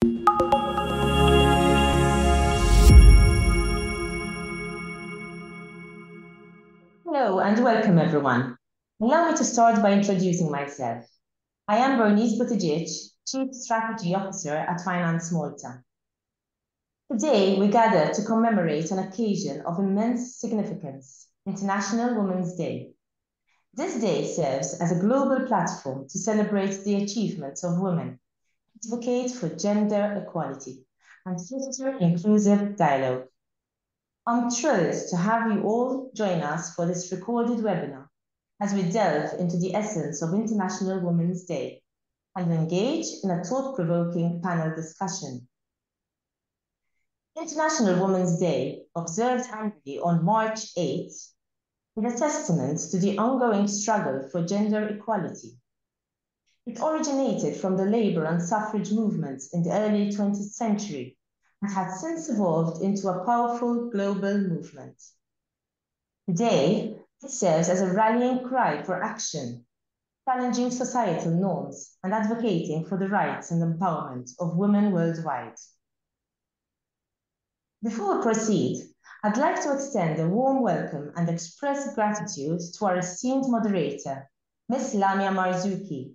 Hello and welcome everyone. Allow me to start by introducing myself. I am Bernice Buttigieg, Chief Strategy Officer at FinanceMalta. Today, we gather to commemorate an occasion of immense significance, International Women's Day. This day serves as a global platform to celebrate the achievements of women, advocate for gender equality, and foster inclusive dialogue. I'm thrilled to have you all join us for this recorded webinar as we delve into the essence of International Women's Day and engage in a thought-provoking panel discussion. International Women's Day, observed annually on March 8th, is a testament to the ongoing struggle for gender equality. It originated from the labor and suffrage movements in the early 20th century and has since evolved into a powerful global movement. Today, it serves as a rallying cry for action, challenging societal norms and advocating for the rights and empowerment of women worldwide. Before we proceed, I'd like to extend a warm welcome and express gratitude to our esteemed moderator, Ms. Lamia MERZOUKI,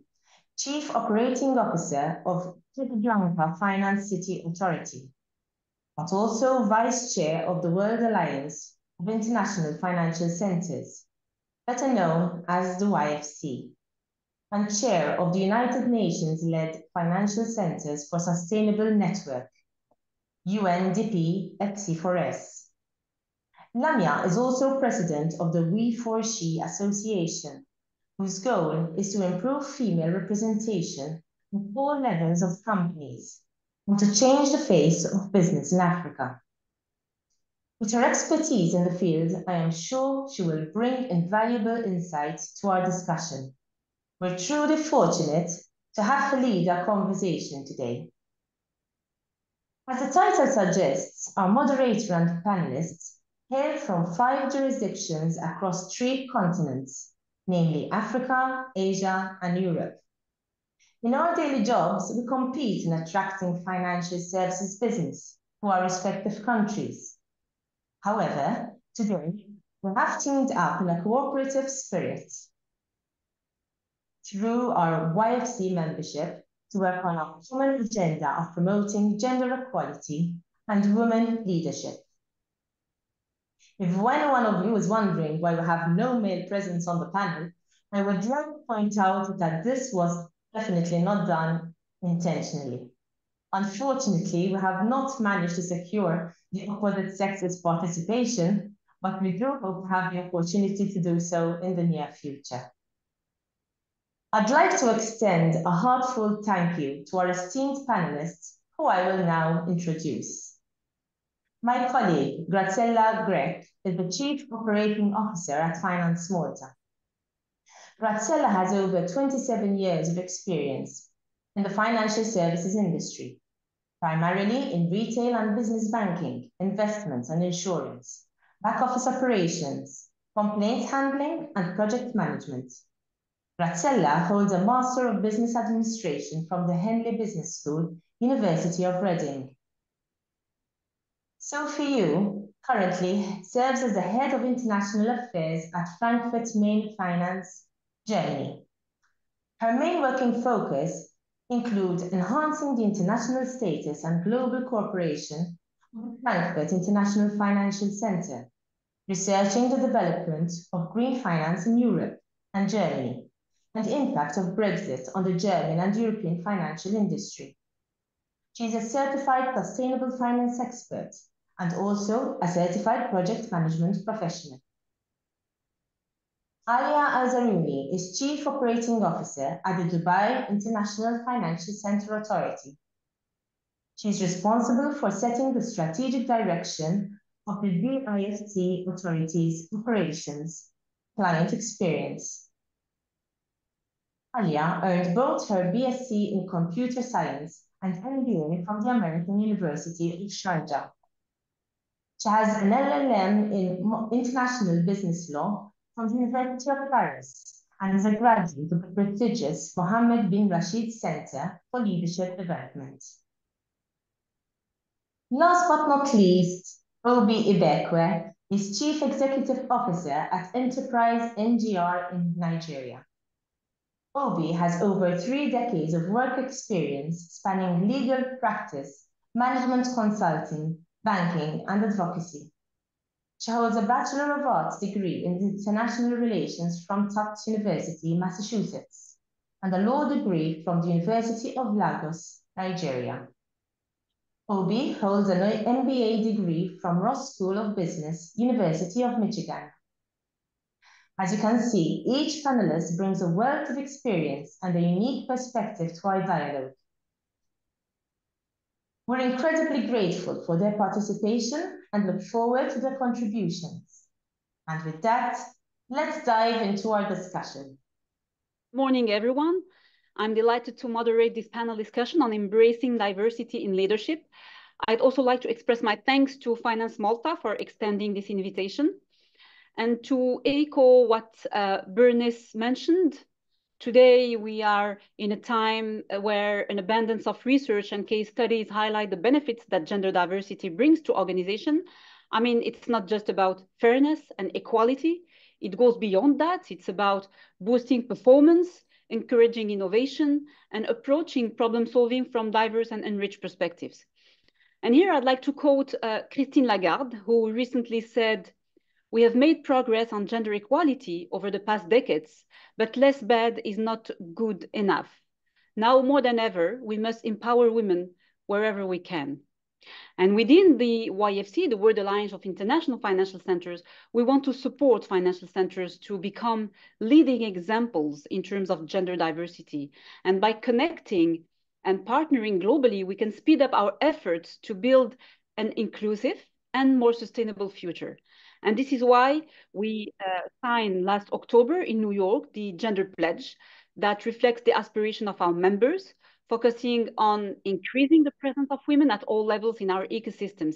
Chief Operating Officer of Casablanca Finance City Authority, but also Vice Chair of the World Alliance of International Financial Centers, better known as the WAIFC, and Chair of the United Nations-led Financial Centers for Sustainable Network, UNDP FC4S. Lamia is also President of the We4She Association, whose goal is to improve female representation at all levels of companies and to change the face of business in Africa. With her expertise in the field, I am sure she will bring invaluable insights to our discussion. We're truly fortunate to have her lead our conversation today. As the title suggests, our moderator and panelists hail from 5 jurisdictions across 3 continents, namely Africa, Asia, and Europe. In our daily jobs, we compete in attracting financial services business to our respective countries. However, today, we have teamed up in a cooperative spirit through our YFC membership to work on our common agenda of promoting gender equality and women leadership. If any one of you is wondering why we have no male presence on the panel, I would like to point out that this was definitely not done intentionally. Unfortunately, we have not managed to secure the opposite sex's participation, but we do hope to have the opportunity to do so in the near future. I'd like to extend a heartfelt thank you to our esteemed panelists, who I will now introduce. My colleague, Graziella Grech, is the Chief Operating Officer at FinanceMalta. Graziella has over 27 years of experience in the financial services industry, primarily in retail and business banking, investments and insurance, back office operations, complaints handling, and project management. Graziella holds a Master of Business Administration from the Henley Business School, University of Reading. Sophie Yu currently serves as the Head of International Affairs at Frankfurt Main Finance, Germany. Her main working focus includes enhancing the international status and global cooperation of the Frankfurt International Financial Center, researching the development of green finance in Europe and Germany, and the impact of Brexit on the German and European financial industry. She is a certified sustainable finance expert and also a certified project management professional. Alya Zarouni is Chief Operating Officer at the Dubai International Financial Center Authority. She is responsible for setting the strategic direction of the WAIFC Authority's operations, client experience. Alya earned both her BSc in Computer Science and MBA from the American University of Sharjah. She has an LLM in International Business Law from the University of Paris and is a graduate of the prestigious Mohammed bin Rashid Center for Leadership Development. Last but not least, Obi Ibekwe is Chief Executive Officer at Enterprise NGR in Nigeria. Obi has over 3 decades of work experience spanning legal practice, management consulting, banking, and advocacy. She holds a Bachelor of Arts degree in International Relations from Tufts University, Massachusetts, and a law degree from the University of Lagos, Nigeria. Obi holds an MBA degree from Ross School of Business, University of Michigan. As you can see, each panelist brings a wealth of experience and a unique perspective to our dialogue. We're incredibly grateful for their participation and look forward to their contributions. And with that, let's dive into our discussion. Morning, everyone. I'm delighted to moderate this panel discussion on embracing diversity in leadership. I'd also like to express my thanks to FinanceMalta for extending this invitation. And to echo what Bernice mentioned, today we are in a time where an abundance of research and case studies highlight the benefits that gender diversity brings to organizations. I mean, it's not just about fairness and equality. It goes beyond that. It's about boosting performance, encouraging innovation, and approaching problem solving from diverse and enriched perspectives. And here I'd like to quote Christine Lagarde, who recently said, "We have made progress on gender equality over the past decades, but less bad is not good enough. Now more than ever, we must empower women wherever we can." And within the WAIFC, the World Alliance of International Financial Centers, we want to support financial centers to become leading examples in terms of gender diversity. And by connecting and partnering globally, we can speed up our efforts to build an inclusive and more sustainable future. And this is why we signed last October in New York the Gender Pledge that reflects the aspiration of our members, focusing on increasing the presence of women at all levels in our ecosystems.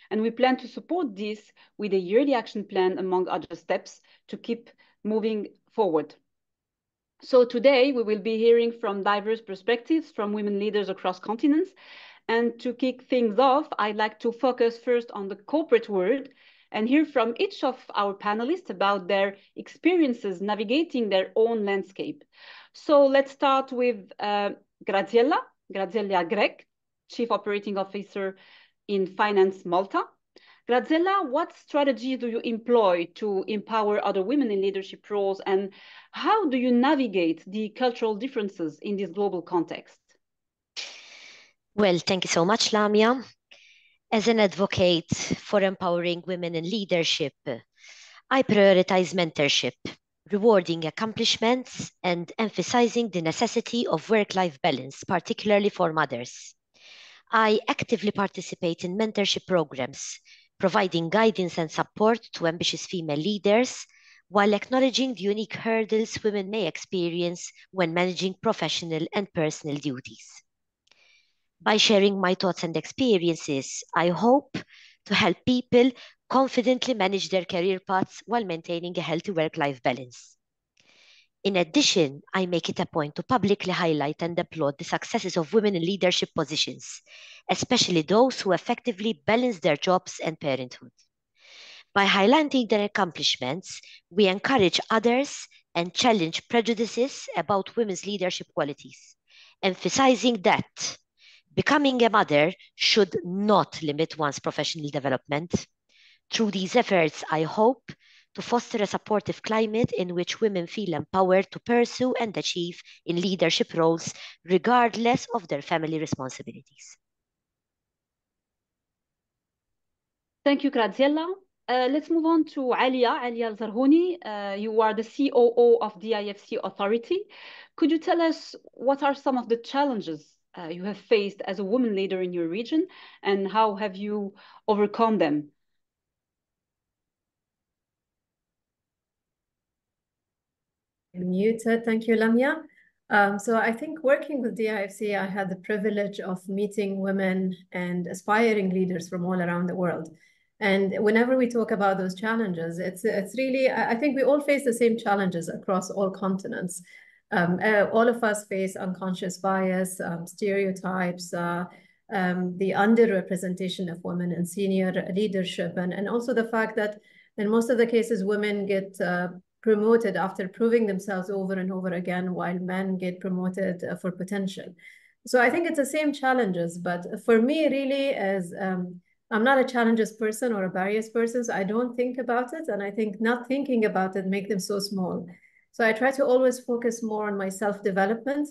And we plan to support this with a yearly action plan, among other steps, to keep moving forward. So today we will be hearing from diverse perspectives from women leaders across continents. And to kick things off, I'd like to focus first on the corporate world and hear from each of our panelists about their experiences navigating their own landscape. So let's start with Graziella Grech, Chief Operating Officer in FinanceMalta. Graziella, what strategies do you employ to empower other women in leadership roles, and how do you navigate the cultural differences in this global context? Well, thank you so much, Lamia. As an advocate for empowering women in leadership, I prioritize mentorship, rewarding accomplishments, and emphasizing the necessity of work-life balance, particularly for mothers. I actively participate in mentorship programs, providing guidance and support to ambitious female leaders, while acknowledging the unique hurdles women may experience when managing professional and personal duties. By sharing my thoughts and experiences, I hope to help people confidently manage their career paths while maintaining a healthy work-life balance. In addition, I make it a point to publicly highlight and applaud the successes of women in leadership positions, especially those who effectively balance their jobs and parenthood. By highlighting their accomplishments, we encourage others and challenge prejudices about women's leadership qualities, emphasizing that becoming a mother should not limit one's professional development. Through these efforts, I hope to foster a supportive climate in which women feel empowered to pursue and achieve in leadership roles, regardless of their family responsibilities. Thank you, Graziella. Let's move on to Alya Zarouni. You are the COO of the IFC Authority. Could you tell us what are some of the challenges you have faced as a woman leader in your region, and how have you overcome them? Muted. Thank you, Lamia. So I think working with DIFC, I had the privilege of meeting women and aspiring leaders from all around the world. And whenever we talk about those challenges, it's really, I think we all face the same challenges across all continents. All of us face unconscious bias, stereotypes, the underrepresentation of women in senior leadership, and also the fact that in most of the cases, women get promoted after proving themselves over and over again, while men get promoted for potential. So I think it's the same challenges, but for me, really, as I'm not a challenges person or a barriers person, so I don't think about it, and I think not thinking about it make them so small. So I try to always focus more on my self-development.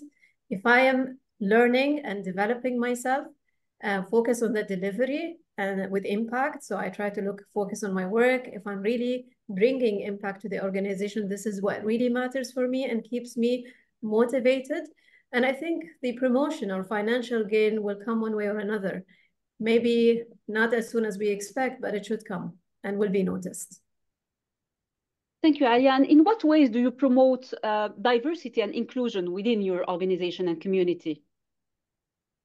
If I am learning and developing myself, focus on the delivery and with impact. So I try to focus on my work. If I'm really bringing impact to the organization, this is what really matters for me and keeps me motivated. And I think the promotion or financial gain will come one way or another. Maybe not as soon as we expect, but it should come and will be noticed. Thank you, Alya. And in what ways do you promote diversity and inclusion within your organization and community?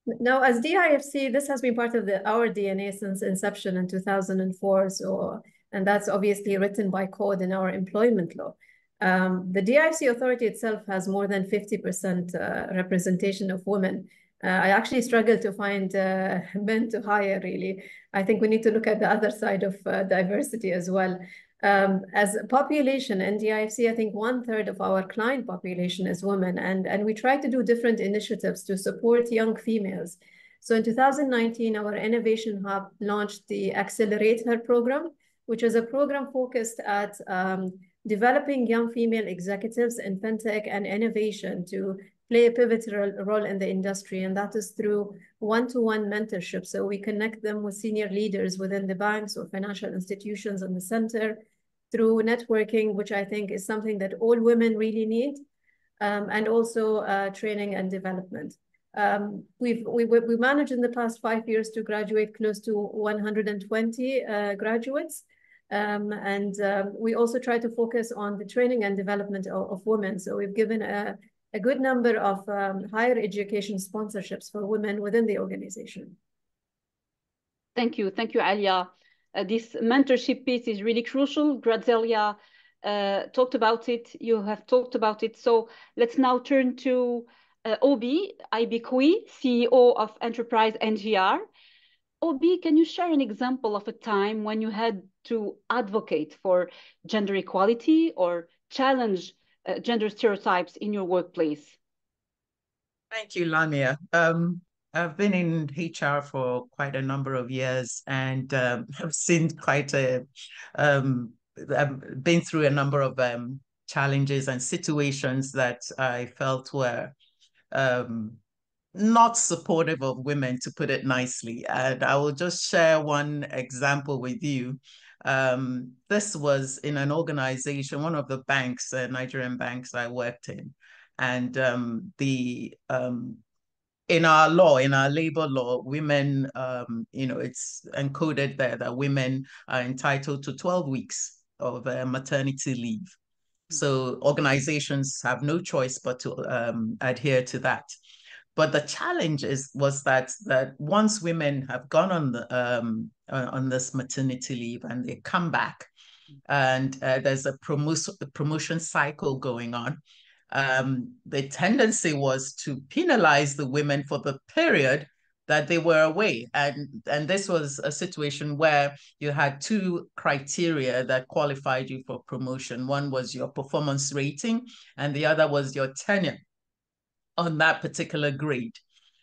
Now, as DIFC, this has been part of our DNA since inception in 2004. And that's obviously written by code in our employment law. The DIFC authority itself has more than 50% representation of women. I actually struggle to find men to hire, really. I think we need to look at the other side of diversity as well. As a population in DIFC, I think 1/3 of our client population is women, and we try to do different initiatives to support young females. So in 2019, our Innovation Hub launched the Accelerate Her program, which is a program focused at developing young female executives in fintech and innovation to play a pivotal role in the industry, and that is through one-to-one mentorship. So we connect them with senior leaders within the banks or financial institutions in the center, through networking, which I think is something that all women really need, and also training and development. We managed in the past 5 years to graduate close to 120 graduates. And we also try to focus on the training and development of women. So we've given a good number of higher education sponsorships for women within the organization. Thank you, Alya. This mentorship piece is really crucial. Graziella talked about it. You have talked about it. So let's now turn to Obi Ibikwi, CEO of Enterprise NGR. Obi, can you share an example of a time when you had to advocate for gender equality or challenge gender stereotypes in your workplace? Thank you, Lamia. I've been in HR for quite a number of years, and I've seen I've been through a number of challenges and situations that I felt were not supportive of women, to put it nicely. And I will just share one example with you. This was in an organization, one of the banks, Nigerian banks I worked in. And in our law, in our labor law, women, it's encoded there that women are entitled to 12 weeks of maternity leave. So organizations have no choice but to adhere to that. But the challenge was that once women have gone on this maternity leave and they come back, and there's a promotion cycle going on, the tendency was to penalize the women for the period that they were away. And this was a situation where you had two criteria that qualified you for promotion. One was your performance rating, and the other was your tenure on that particular grade.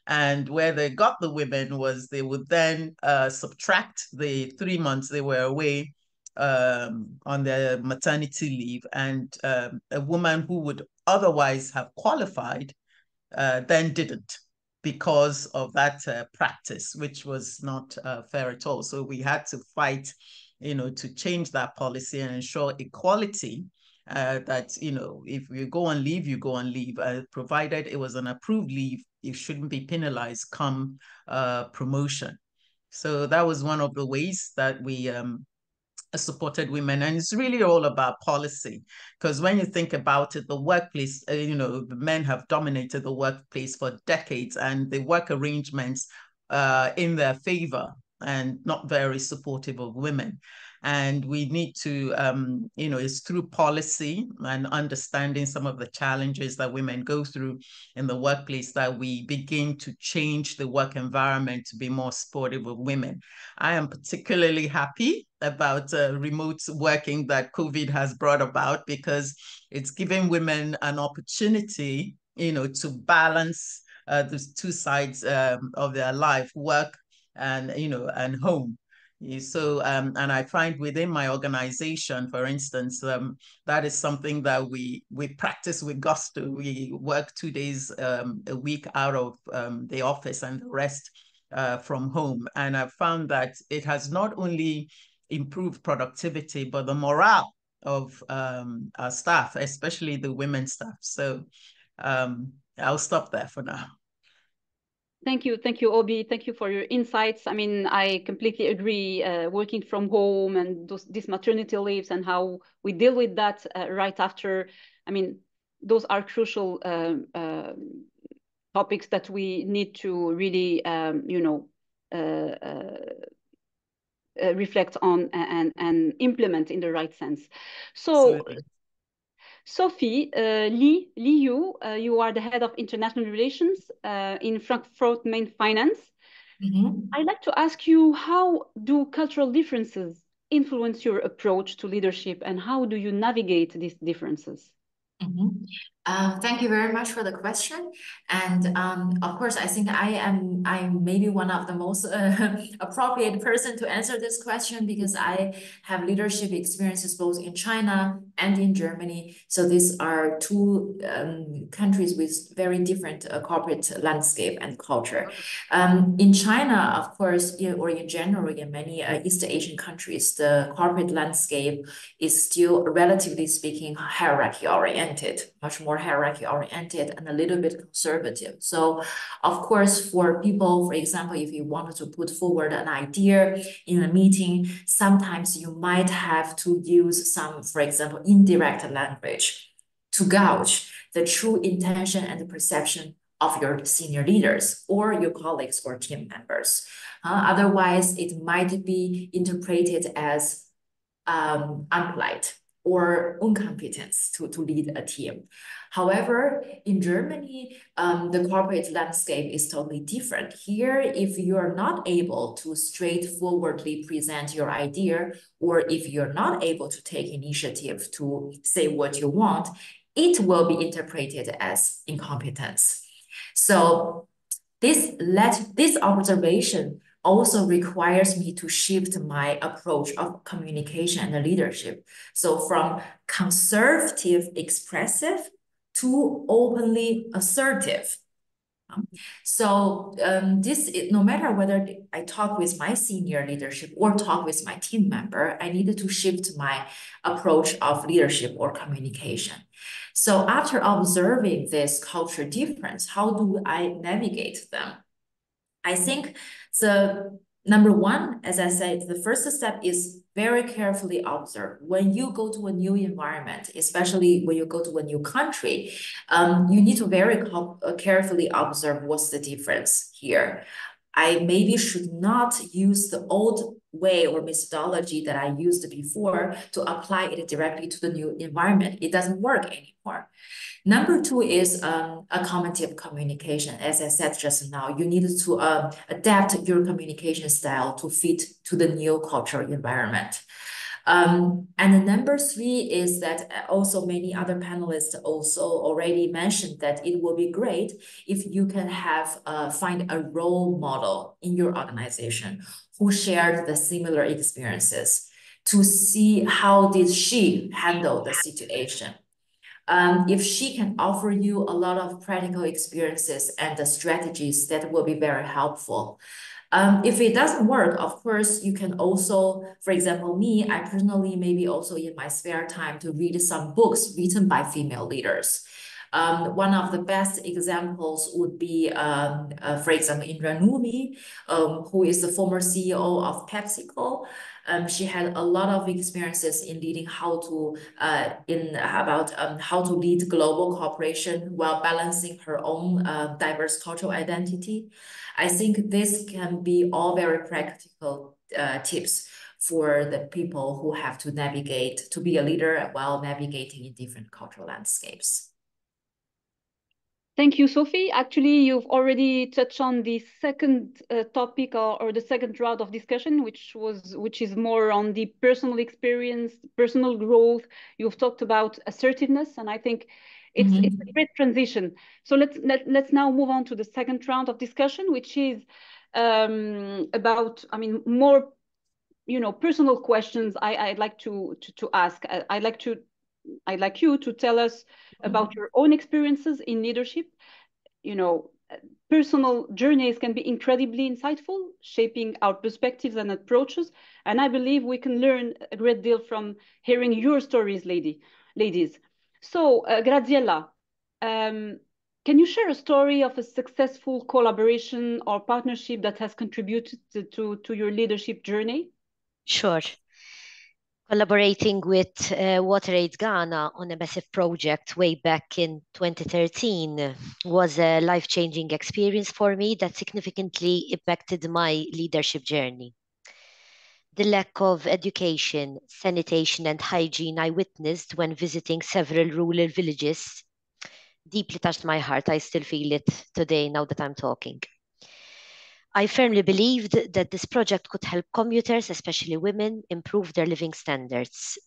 And where they got the women was they would then subtract the 3 months they were away on their maternity leave, and a woman who would otherwise have qualified then didn't, because of that practice, which was not fair at all. So we had to fight, to change that policy and ensure equality. That, if you go on leave, you go on leave, provided it was an approved leave, you shouldn't be penalized come promotion. So that was one of the ways that we supported women. And it's really all about policy, because when you think about it, the workplace, the men have dominated the workplace for decades, and the work arrangements in their favor and not very supportive of women. And we need to, it's through policy and understanding some of the challenges that women go through in the workplace that we begin to change the work environment to be more supportive of women. I am particularly happy about remote working that COVID has brought about, because it's giving women an opportunity, to balance the two sides of their life, work and, and home. So, and I find within my organization, for instance, that is something that we practice with gusto. We work 2 days a week out of the office and the rest from home. And I've found that it has not only improved productivity, but the morale of our staff, especially the women staff. So I'll stop there for now. Thank you, Obi. Thank you for your insights. I mean, I completely agree. Working from home and these maternity leaves and how we deal with that right after. I mean, those are crucial topics that we need to really, reflect on and implement in the right sense. So. Absolutely. Sophie, Li Yu, you are the head of international relations in Frankfurt Main Finance. I'd like to ask you, how do cultural differences influence your approach to leadership, and how do you navigate these differences? Thank you very much for the question. And of course, I think I'm maybe one of the most appropriate person to answer this question, because I have leadership experiences both in China and in Germany. So these are two countries with very different corporate landscape and culture. In China, of course, or in general, in many East Asian countries, the corporate landscape is still, relatively speaking, hierarchy oriented, much more hierarchy oriented and a little bit conservative. So of course, for people, for example, if you wanted to put forward an idea in a meeting, sometimes you might have to use some, for example, indirect language to gauge the true intention and the perception of your senior leaders or your colleagues or team members. Otherwise, it might be interpreted as unpolite or incompetence to lead a team. However, in Germany, the corporate landscape is totally different. Here, if you're not able to straightforwardly present your idea, or if you're not able to take initiative to say what you want, it will be interpreted as incompetence. So this observation also requires me to shift my approach of communication and leadership. So from conservative, expressive to openly assertive. So no matter whether I talk with my senior leadership or talk with my team member, I needed to shift my approach of leadership or communication. So after observing this culture difference, how do I navigate them? I think the number one, as I said, the first step is very carefully observe. When you go to a new environment, especially when you go to a new country, you need to very carefully observe what's the difference here. I maybe should not use the old way or methodology that I used before to apply it directly to the new environment. It doesn't work anymore. Number two is accommodative communication. As I said just now, you need to adapt your communication style to fit to the new cultural environment. And number three is that also many other panelists also already mentioned that it will be great if you can have find a role model in your organization who shared the similar experiences to see how did she handle the situation. If she can offer you a lot of practical experiences and the strategies, that will be very helpful. If it doesn't work, of course, you can also, for example, me, I personally maybe also in my spare time to read some books written by female leaders. One of the best examples would be, for example, Indra Noomi, who is the former CEO of PepsiCo. She had a lot of experiences in leading how to lead global cooperation while balancing her own diverse cultural identity. I think this can be all very practical tips for the people who have to navigate, to be a leader while navigating in different cultural landscapes. Thank you, Sophie. Actually, you've already touched on the second topic or the second round of discussion, which is more on the personal experience, personal growth. You've talked about assertiveness, and I think it's a great transition. So let's now move on to the second round of discussion, which is about, I mean, more, you know, personal questions I'd like to ask. I'd like you to tell us about your own experiences in leadership. You know, personal journeys can be incredibly insightful, shaping our perspectives and approaches. And I believe we can learn a great deal from hearing your stories, ladies. So, Graziella, can you share a story of a successful collaboration or partnership that has contributed to your leadership journey? Sure. Collaborating with WaterAid Ghana on a massive project way back in 2013 was a life-changing experience for me that significantly impacted my leadership journey. The lack of education, sanitation, and hygiene I witnessed when visiting several rural villages deeply touched my heart. I still feel it today now that I'm talking. I firmly believed that this project could help commuters, especially women, improve their living standards.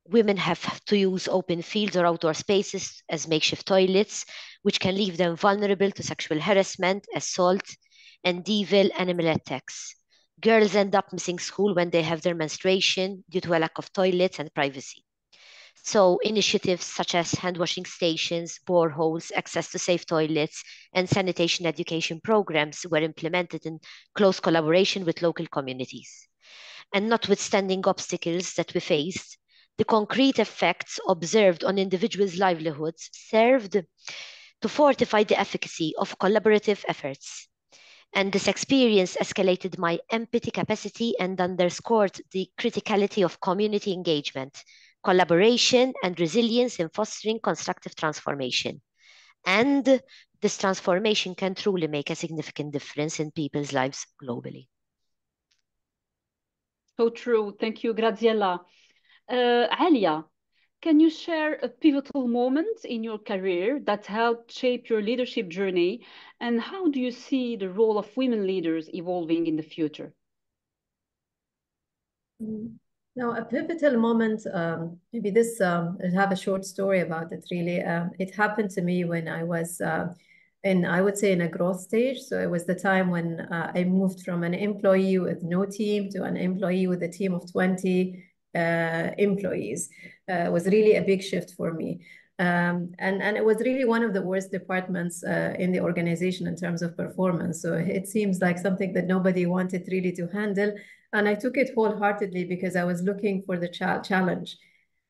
Women have to use open fields or outdoor spaces as makeshift toilets, which can leave them vulnerable to sexual harassment, assault, and evil animal attacks. Girls end up missing school when they have their menstruation due to a lack of toilets and privacy. So initiatives such as hand-washing stations, boreholes, access to safe toilets, and sanitation education programs were implemented in close collaboration with local communities. And notwithstanding obstacles that we faced, the concrete effects observed on individuals' livelihoods served to fortify the efficacy of collaborative efforts. And this experience escalated my empathy capacity and underscored the criticality of community engagement, collaboration, and resilience in fostering constructive transformation. And this transformation can truly make a significant difference in people's lives globally. So true. Thank you, Graziella. Alya, can you share a pivotal moment in your career that helped shape your leadership journey? And how do you see the role of women leaders evolving in the future? Now, a pivotal moment, maybe this, I have a short story about it really. It happened to me when I was I would say in a growth stage. So it was the time when I moved from an employee with no team to an employee with a team of 20 employees. It was really a big shift for me. And it was really one of the worst departments in the organization in terms of performance. So it seems like something that nobody wanted really to handle. And I took it wholeheartedly because I was looking for the challenge.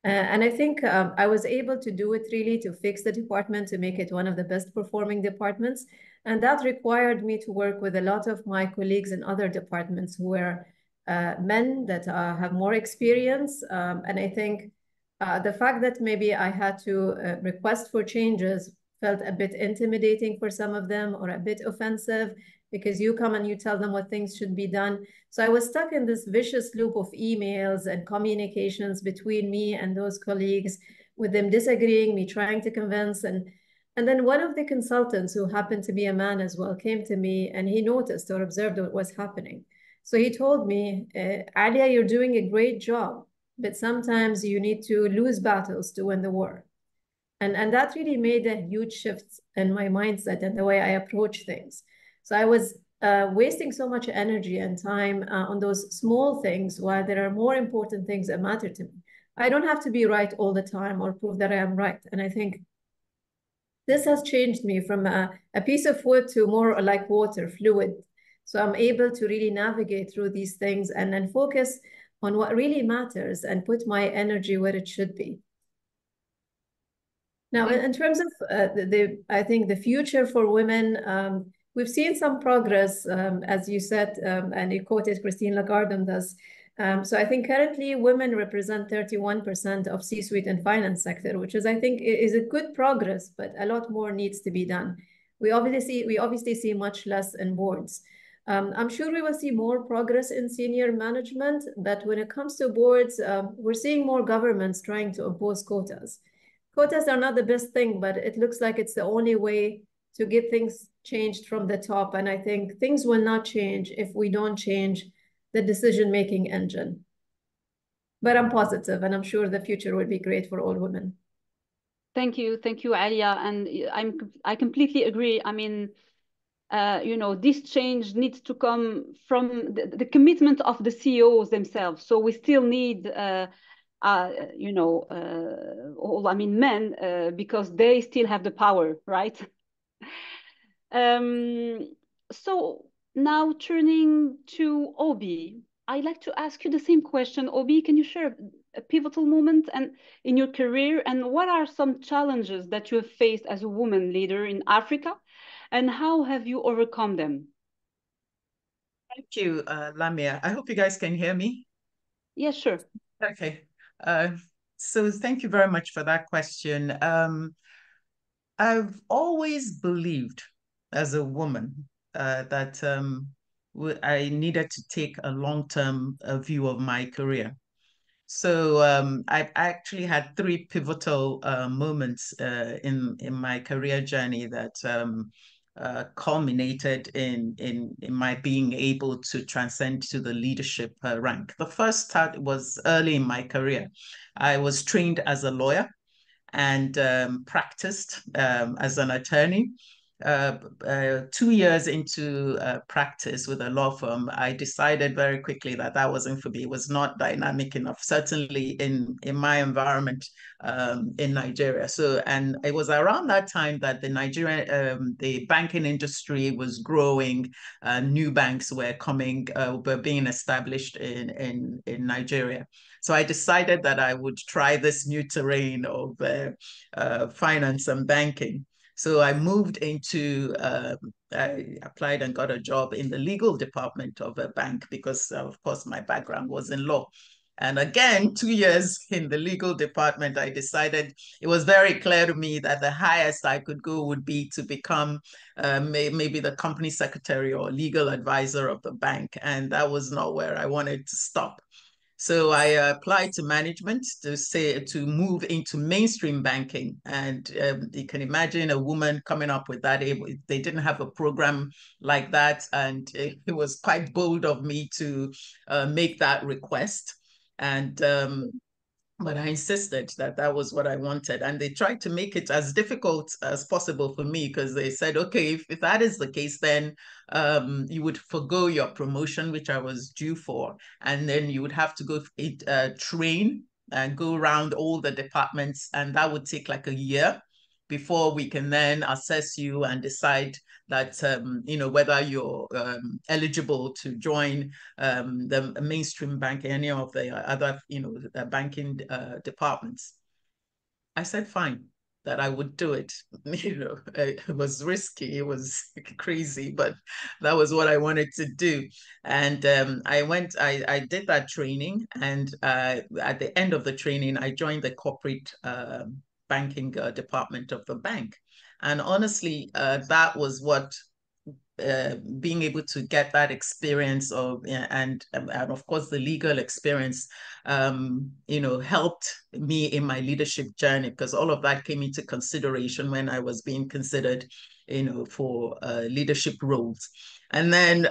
And I think I was able to do it really to fix the department, to make it one of the best performing departments. And that required me to work with a lot of my colleagues in other departments who were men that have more experience. And I think the fact that maybe I had to request for changes felt a bit intimidating for some of them or a bit offensive because you come and you tell them what things should be done. So I was stuck in this vicious loop of emails and communications between me and those colleagues, with them disagreeing, me trying to convince. And then one of the consultants, who happened to be a man as well, came to me and he noticed or observed what was happening. So he told me, Alya, you're doing a great job, but sometimes you need to lose battles to win the war. And that really made a huge shift in my mindset and the way I approach things. So I was wasting so much energy and time on those small things while there are more important things that matter to me. I don't have to be right all the time or prove that I am right. And I think this has changed me from a piece of wood to more like water, fluid. So I'm able to really navigate through these things and then focus on what really matters and put my energy where it should be. Now, in terms of I think the future for women, we've seen some progress, as you said, and you quoted Christine Lagarde on this. So I think currently women represent 31% of C-suite and finance sector, which is, I think, is a good progress, but a lot more needs to be done. We obviously see much less in boards. I'm sure we will see more progress in senior management, but when it comes to boards, we're seeing more governments trying to impose quotas. Quotas are not the best thing, but it looks like it's the only way to get things changed from the top. And I think things will not change if we don't change the decision-making engine. But I'm positive, and I'm sure the future will be great for all women. Thank you, Alya, and I completely agree. I mean, you know, this change needs to come from the commitment of the CEOs themselves. So we still need, you know, men, because they still have the power, right? So now turning to Obi, I'd like to ask you the same question. Obi, can you share a pivotal moment in your career, and what are some challenges that you have faced as a woman leader in Africa, and how have you overcome them? Thank you, Lamia. I hope you guys can hear me. Yeah, sure. Okay. So thank you very much for that question. I've always believed as a woman that I needed to take a long-term view of my career. So I actually had three pivotal moments in my career journey that culminated in my being able to transcend to the leadership rank. The first start was early in my career. I was trained as a lawyer and practiced as an attorney. 2 years into practice with a law firm, I decided very quickly that that wasn't for me. It was not dynamic enough, certainly in my environment in Nigeria. So, and it was around that time that the banking industry was growing. New banks were coming, were being established in Nigeria. So I decided that I would try this new terrain of finance and banking. So I moved into, I applied and got a job in the legal department of a bank because, of course, my background was in law. And again, 2 years in the legal department, I decided it was very clear to me that the highest I could go would be to become maybe the company secretary or legal advisor of the bank. And that was not where I wanted to stop. So I applied to management to move into mainstream banking. And you can imagine a woman coming up with that. They didn't have a program like that. And it was quite bold of me to make that request. And but I insisted that that was what I wanted. And they tried to make it as difficult as possible for me because they said, okay, if that is the case, then you would forgo your promotion, which I was due for. And then you would have to go train and go around all the departments. And that would take like a year before we can then assess you and decide that, you know, whether you're eligible to join the mainstream bank, any of the other, you know, the banking departments. I said, fine, that I would do it. You know, it was risky, it was crazy, but that was what I wanted to do. And I did that training. And at the end of the training, I joined the corporate banking department of the bank. And honestly, that was what being able to get that experience of and of course the legal experience you know, helped me in my leadership journey, because all of that came into consideration when I was being considered, you know, for leadership roles. And then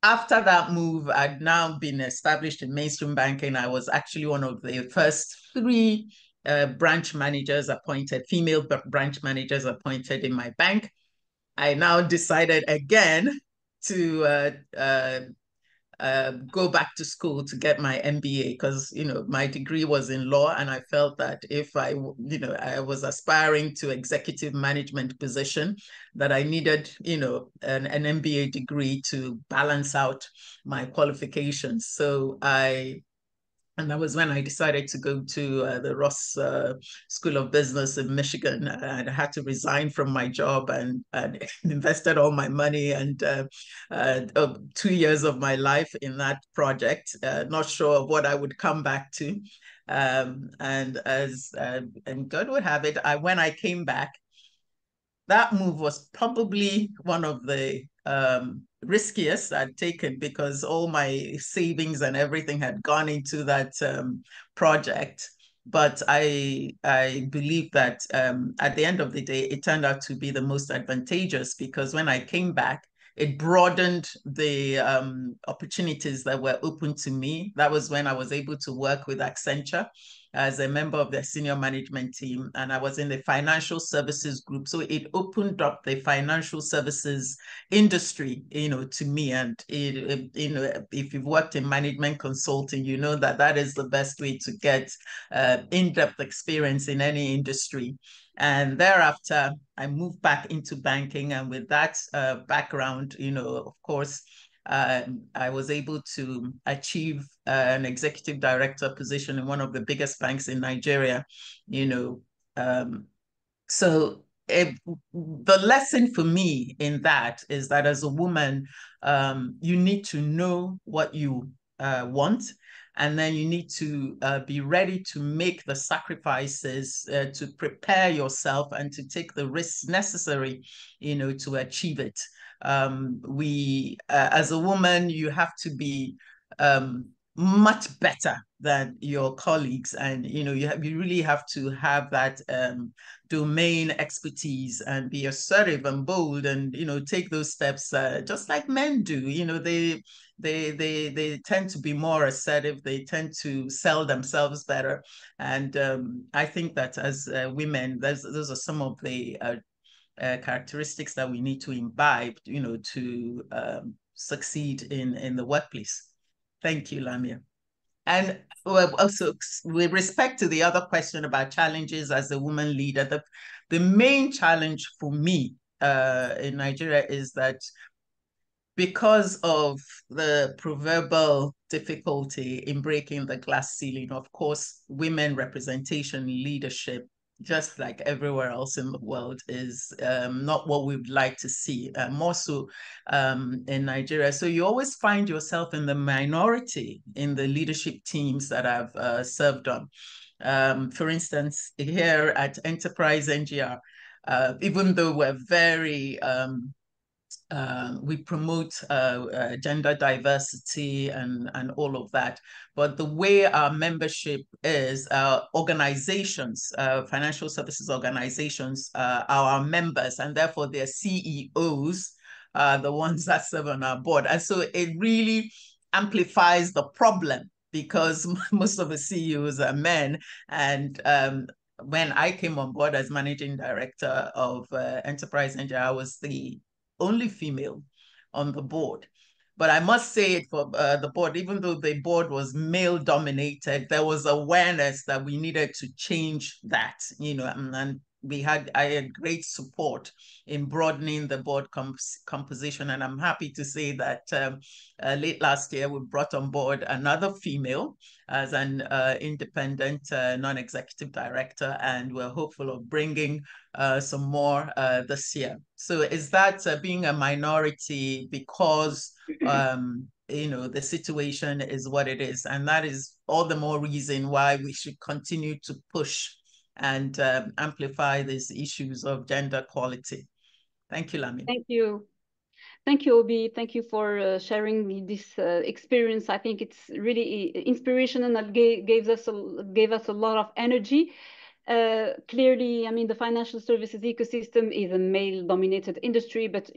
after that move, I'd now been established in mainstream banking. I was actually one of the first 3 branch managers appointed, female branch managers appointed in my bank. I now decided again to go back to school to get my MBA because, you know, my degree was in law, and I felt that if I, you know, I was aspiring to executive management position, that I needed, you know, an MBA degree to balance out my qualifications. So I And that was when I decided to go to the Ross School of Business in Michigan. And I had to resign from my job and invested all my money and 2 years of my life in that project. Not sure of what I would come back to. And God would have it, when I came back, that move was probably one of the riskiest I'd taken, because all my savings and everything had gone into that project. But I believe that at the end of the day, it turned out to be the most advantageous, because when I came back, it broadened the opportunities that were open to me. That was when I was able to work with Accenture as a member of their senior management team, and I was in the financial services group. So it opened up the financial services industry, to me. And if you've worked in management consulting, you know that that is the best way to get in-depth experience in any industry. And thereafter, I moved back into banking, and with that background, of course, I was able to achieve an executive director position in one of the biggest banks in Nigeria, so the lesson for me in that is that as a woman, you need to know what you want, and then you need to be ready to make the sacrifices to prepare yourself and to take the risks necessary, to achieve it. As a woman, you have to be much better than your colleagues, and you really have to have that domain expertise and be assertive and bold, and take those steps just like men do. They tend to be more assertive. They tend to sell themselves better, and I think that as women, those are some of the characteristics that we need to imbibe, to succeed in the workplace. Thank you, Lamia. And also, with respect to the other question about challenges as a woman leader, the main challenge for me in Nigeria is that because of the proverbial difficulty in breaking the glass ceiling, of course, women representation leadership, just like everywhere else in the world, is not what we would like to see, more so in Nigeria. So you always find yourself in the minority in the leadership teams that I've served on. For instance, here at Enterprise NGR, even though we're very we promote gender diversity and all of that. But the way our membership is, organizations, financial services organizations are our members, and therefore their CEOs are the ones that serve on our board. And so it really amplifies the problem, because most of the CEOs are men. And when I came on board as managing director of Enterprise NGR, I was the only female on the board. But I must say it for the board, even though the board was male dominated, there was awareness that we needed to change that, and I had great support in broadening the board composition. And I'm happy to say that late last year, we brought on board another female as an independent non-executive director, and we're hopeful of bringing some more this year. So is that being a minority because the situation is what it is? And that is all the more reason why we should continue to push and amplify these issues of gender equality. Thank you, Lamia. Thank you. Thank you, Obi. Thank you for sharing this experience. I think it's really inspirational and gave us a lot of energy. Clearly, I mean, the financial services ecosystem is a male-dominated industry, but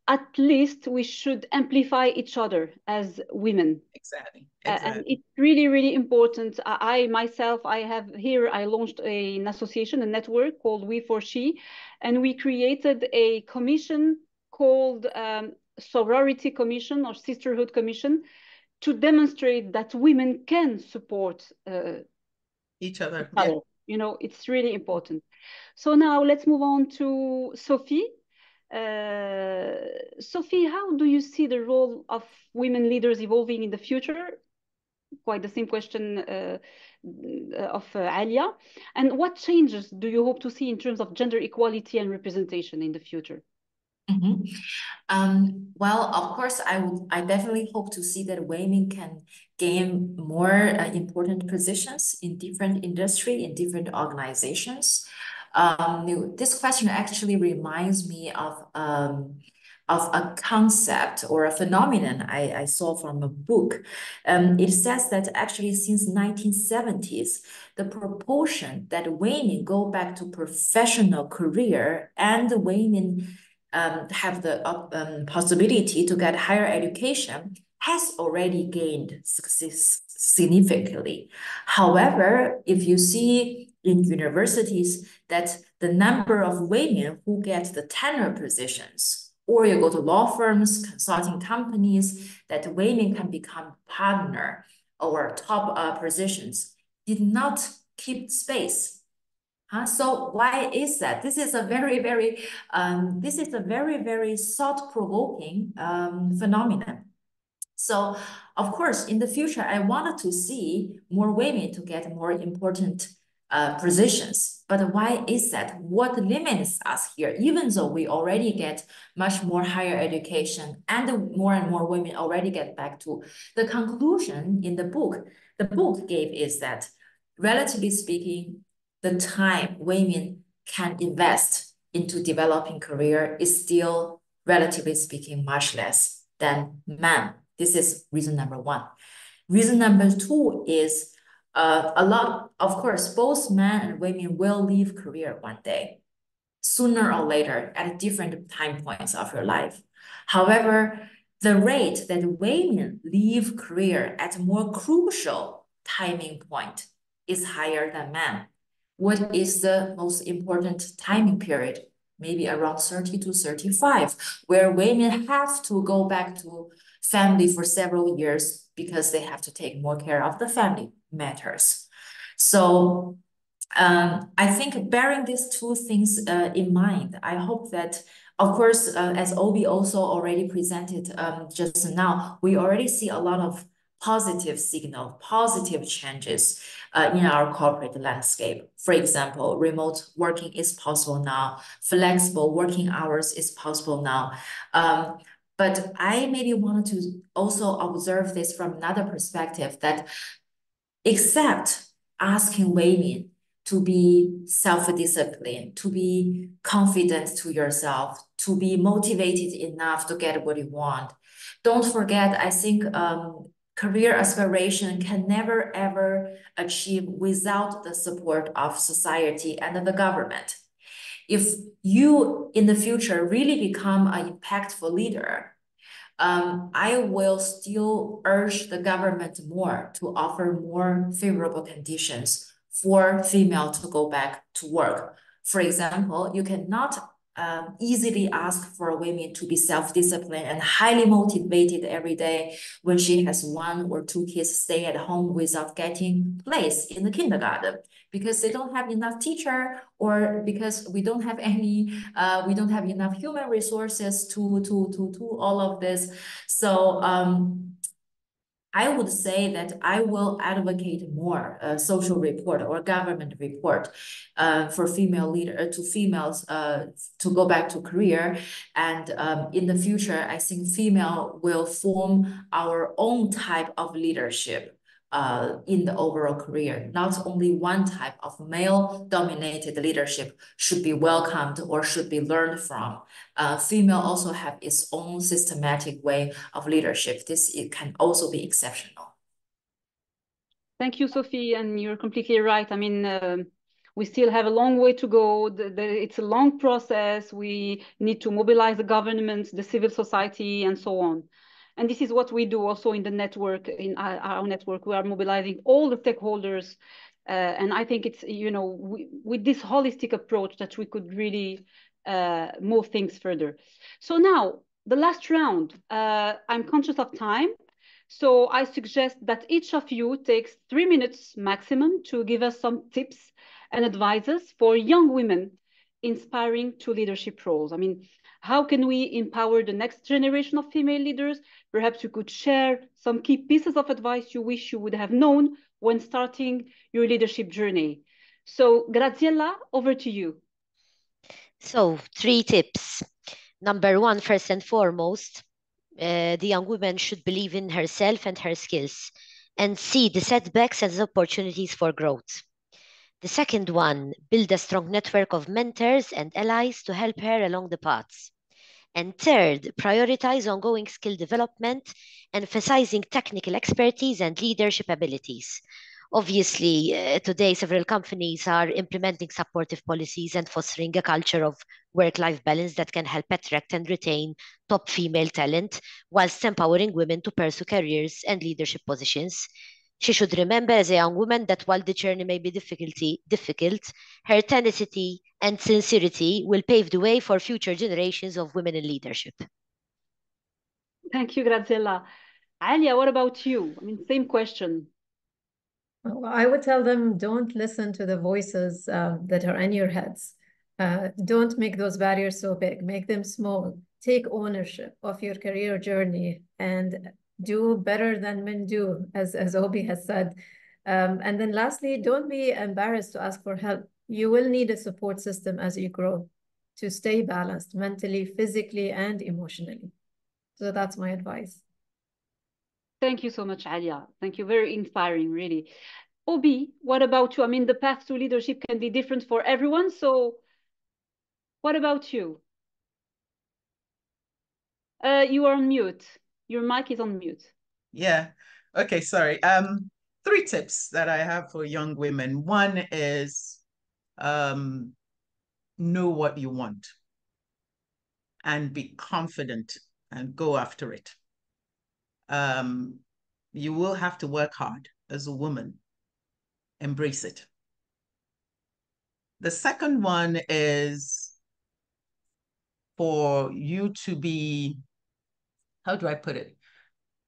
at least we should amplify each other as women. Exactly. And it's really, really important. I launched an association, a network called We4She, and we created a commission called Sorority Commission or Sisterhood Commission to demonstrate that women can support each other. Yeah. It's really important. So now let's move on to Sophie. Sophie, how do you see the role of women leaders evolving in the future? quite the same question of Alya. And what changes do you hope to see in terms of gender equality and representation in the future? Well, of course, I definitely hope to see that women can gain more important positions in different industry, in different organizations. This question actually reminds me of a concept or a phenomenon I saw from a book. It says that actually since 1970s, the proportion that women go back to professional career and the women have the possibility to get higher education has already gained success significantly. However, if you see in universities that the number of women who get the tenure positions, or you go to law firms, consulting companies, that women can become partner or top positions, did not keep space. So why is that? This is a very, very thought-provoking phenomenon. So, of course, in the future, I wanted to see more women to get more important positions. But why is that? What limits us here? Even though we already get much more higher education and more women already get back to the conclusion in the book gave is that, relatively speaking, the time women can invest into developing career is still, relatively speaking, much less than men. This is reason number one. Reason number two is of course, both men and women will leave career one day, sooner or later, at different time points of your life. However, the rate that women leave career at a more crucial timing point is higher than men. What is the most important timing period? Maybe around 30 to 35, where women have to go back to family for several years because they have to take more care of the family matters. So I think bearing these two things in mind, I hope that, of course, as Obi also already presented just now, we already see a lot of positive signal, positive changes in our corporate landscape. For example, remote working is possible now. Flexible working hours is possible now. But I maybe wanted to also observe this from another perspective, that except asking women to be self-disciplined, to be confident to yourself, to be motivated enough to get what you want. Don't forget, I think career aspiration can never ever achieve without the support of society and the government. If you in the future really become an impactful leader, I will still urge the government more to offer more favorable conditions for female to go back to work. For example, you cannot easily ask for women to be self-disciplined and highly motivated every day when she has 1 or 2 kids stay at home without getting placed in the kindergarten, because they don't have enough teacher, or because we don't have enough human resources to do all of this. So I would say that I will advocate more social report or government report for females to go back to career. And in the future, I think female will form our own type of leadership in the overall career. Not only one type of male-dominated leadership should be welcomed or should be learned from. Female also have its own systematic way of leadership. It can also be exceptional. Thank you, Sophie, and you're completely right. I mean, we still have a long way to go. It's a long process. We need to mobilize the government, the civil society, and so on. And this is what we do also in the network, in our network. We are mobilizing all the stakeholders. And I think it's, you know, with this holistic approach that we could really move things further. So now, the last round, I'm conscious of time. So I suggest that each of you takes 3 minutes maximum to give us some tips and advices for young women inspiring to leadership roles. I mean, how can we empower the next generation of female leaders, perhaps you could share some key pieces of advice you wish you would have known when starting your leadership journey. So Graziella, over to you. So 3 tips. Number 1, first and foremost, the young woman should believe in herself and her skills and see the setbacks as opportunities for growth. The second one, build a strong network of mentors and allies to help her along the paths. And third, prioritize ongoing skill development, emphasizing technical expertise and leadership abilities. Obviously, today several companies are implementing supportive policies and fostering a culture of work-life balance that can help attract and retain top female talent, whilst empowering women to pursue careers and leadership positions. She should remember as a young woman that while the journey may be difficult, her tenacity and sincerity will pave the way for future generations of women in leadership. Thank you, Graziella. Alya, what about you? I mean, same question. Well, I would tell them, don't listen to the voices that are in your heads. Don't make those barriers so big. Make them small. Take ownership of your career journey and do better than men do, as Obi has said. And then lastly, don't be embarrassed to ask for help. You will need a support system as you grow to stay balanced mentally, physically, and emotionally. So that's my advice. Thank you so much, Alya. Thank you. Very inspiring, really. Obi, what about you? I mean, the path to leadership can be different for everyone. So what about you? You are on mute. Your mic is on mute. Yeah. Okay, sorry. 3 tips that I have for young women. One is know what you want and be confident and go after it. You will have to work hard as a woman. Embrace it. The second one is for you to be, how do I put it?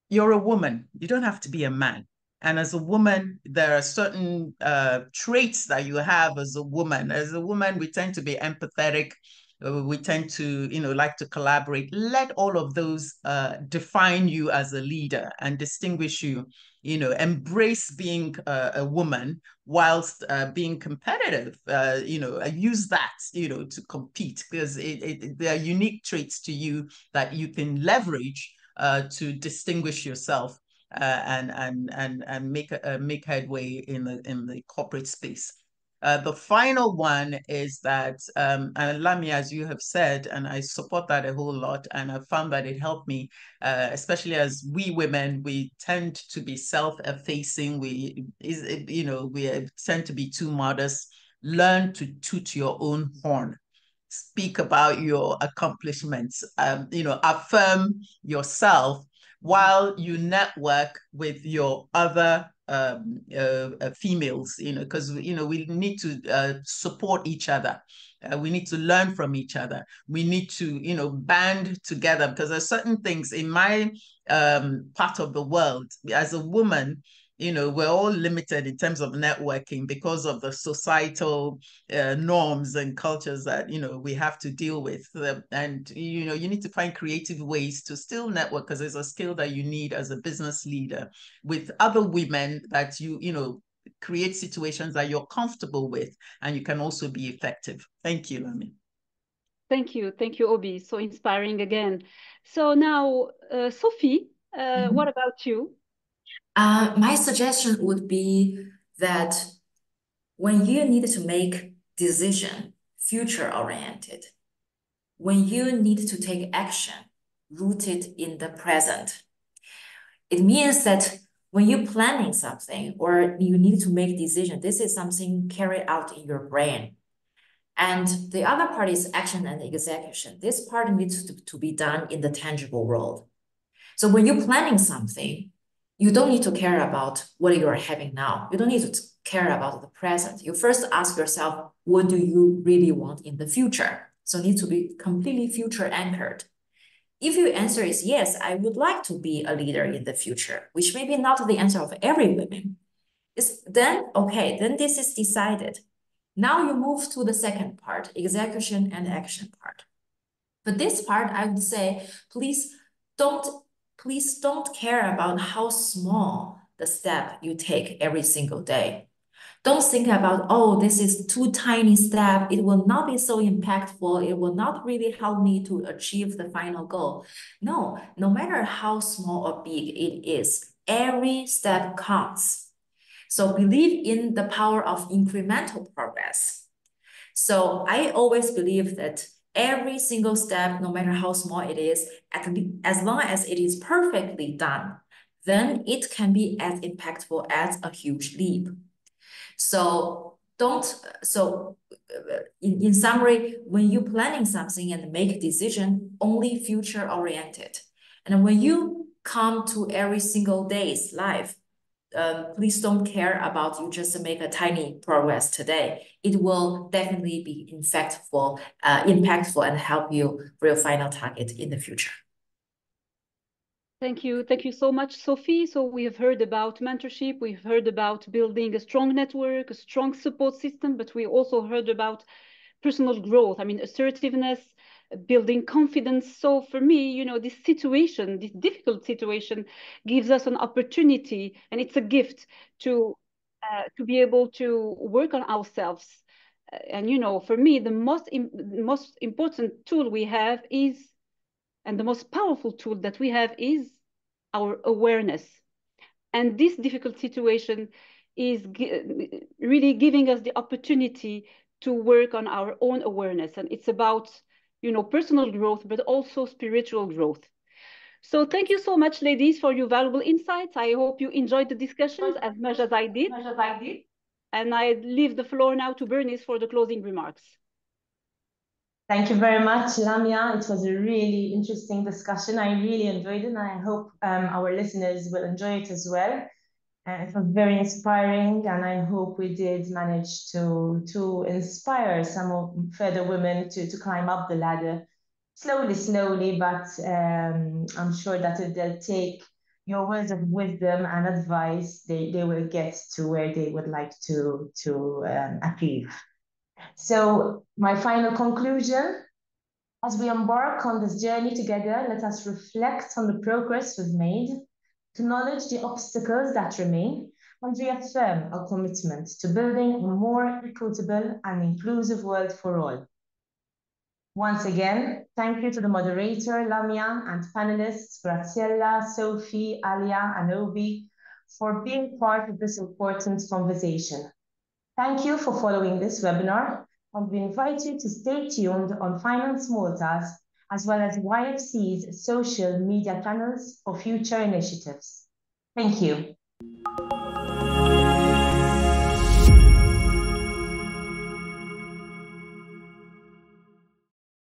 You're a woman. You don't have to be a man. And as a woman, there are certain traits that you have as a woman. As a woman, we tend to be empathetic. We tend to, like to collaborate. Let all of those define you as a leader and distinguish you. Embrace being a woman whilst being competitive. Use that, to compete, because there are unique traits to you that you can leverage to distinguish yourself and make headway in the corporate space. The final one is that, and Lamia, as you have said, and I support that a whole lot, and I've found that it helped me, especially as we women, we tend to be self-effacing. We tend to be too modest. Learn to toot your own horn. Speak about your accomplishments. Affirm yourself while you network with your other females, because, we need to support each other. We need to learn from each other. We need to, band together, because there's certain things in my part of the world, as a woman, we're all limited in terms of networking because of the societal norms and cultures that, we have to deal with. And, you need to find creative ways to still network, because there's a skill that you need as a business leader with other women that you create situations that you're comfortable with, and you can also be effective. Thank you, Lamia. Thank you. Thank you, Obi. So inspiring again. So now, Sophie, what about you? My suggestion would be that when you need to make decision, future-oriented, when you need to take action rooted in the present, it means that when you're planning something or you need to make decision, this is something carried out in your brain. And the other part is action and execution. This part needs to be done in the tangible world. So when you're planning something, you don't need to care about what you're having now. You don't need to care about the present. You first ask yourself, what do you really want in the future? So it needs to be completely future anchored. If your answer is yes, I would like to be a leader in the future, which may be not the answer of every woman, then this is decided. Now you move to the second part, execution and action part. But this part, I would say, please don't please don't care about how small the step you take every single day. Don't think about, oh, this is too tiny step. It will not be so impactful. It will not really help me to achieve the final goal. No, no matter how small or big it is, every step counts. So believe in the power of incremental progress. So I always believe that every single step, no matter how small it is, as long as it is perfectly done, then it can be as impactful as a huge leap. So in summary, when you're planning something and make a decision, only future oriented. And when you come to every single day's life, please don't care about you just make a tiny progress today. It will definitely be impactful and help you for your final target in the future. Thank you so much, Sophie. So we have heard about mentorship, we've heard about building a strong network, a strong support system, but we also heard about personal growth. I mean, assertiveness, building confidence. So for me, you know, this difficult situation gives us an opportunity, and it's a gift to be able to work on ourselves. And, you know, for me, the most important tool we have is, and the most powerful tool that we have is our awareness. And this difficult situation is really giving us the opportunity to work on our own awareness. And it's about, you know, personal growth, but also spiritual growth. So thank you so much, ladies, for your valuable insights. I hope you enjoyed the discussions as much as I did. And I leave the floor now to Bernice for the closing remarks. Thank you very much, Lamia. It was a really interesting discussion. I really enjoyed it, and I hope our listeners will enjoy it as well. It was very inspiring, and I hope we did manage to inspire some further women to climb up the ladder slowly, but I'm sure that if they'll take your words of wisdom and advice, they will get to where they would like to achieve. So my final conclusion, as we embark on this journey together, let us reflect on the progress we've made, acknowledge the obstacles that remain, and reaffirm our commitment to building a more equitable and inclusive world for all. Once again, thank you to the moderator, Lamia, and panelists, Graziella, Sophie, Alya, and Obi, for being part of this important conversation. Thank you for following this webinar, and we invite you to stay tuned on FinanceMalta's as well as WAIFC's social media channels for future initiatives. Thank you.